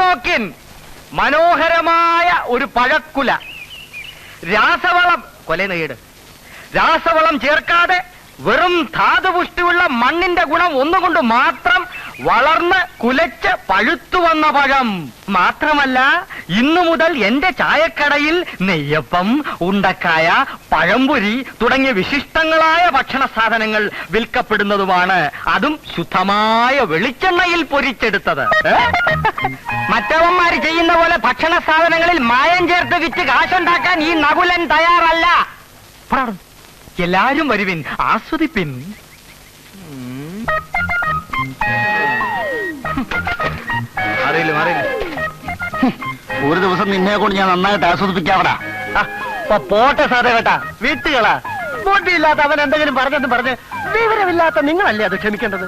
നോക്കിൻ, മനോഹരമായ ഒരു പഴക്കുല. രാസവളം രാസവളം ചേർക്കാതെ വെറും ധാതുപുഷ്ടിയുള്ള മണ്ണിന്റെ ഗുണം ഒന്നുകൊണ്ട് മാത്രം വളർന്ന് കുലച്ച് പഴുത്തു വന്ന പഴം. മാത്രമല്ല, ഇന്നു മുതൽ എന്റെ ചായക്കടയിൽ നെയ്യപ്പം, ഉണ്ടക്കായ, പഴംപൊരി തുടങ്ങിയ വിശിഷ്ടങ്ങളായ ഭക്ഷണ സാധനങ്ങൾ വിൽക്കപ്പെടുന്നതുമാണ്. അതും ശുദ്ധമായ വെളിച്ചെണ്ണയിൽ പൊരിച്ചെടുത്തത്. മറ്റവന്മാര് ചെയ്യുന്ന പോലെ ഭക്ഷണ സാധനങ്ങളിൽ മായം ചേർത്ത് വിറ്റ് കാശുണ്ടാക്കാൻ ഈ നകുലൻ തയ്യാറല്ല. എല്ലാരും വരുവിൻ, ആസ്വദിപ്പിൻ. ഒരു ദിവസം നിന്നെ കൊണ്ട് ഞാൻ നന്നായിട്ട് ആസ്വദിപ്പിക്കാവടാ. പോട്ടെ സാധേ കേട്ടാ, വീട്ടുകളാ. ബോട്ടിയില്ലാത്ത അവൻ എന്തെങ്കിലും പറഞ്ഞെന്ന് പറഞ്ഞ് വിവരമില്ലാത്ത നിങ്ങളല്ലേ അത് ക്ഷമിക്കേണ്ടത്.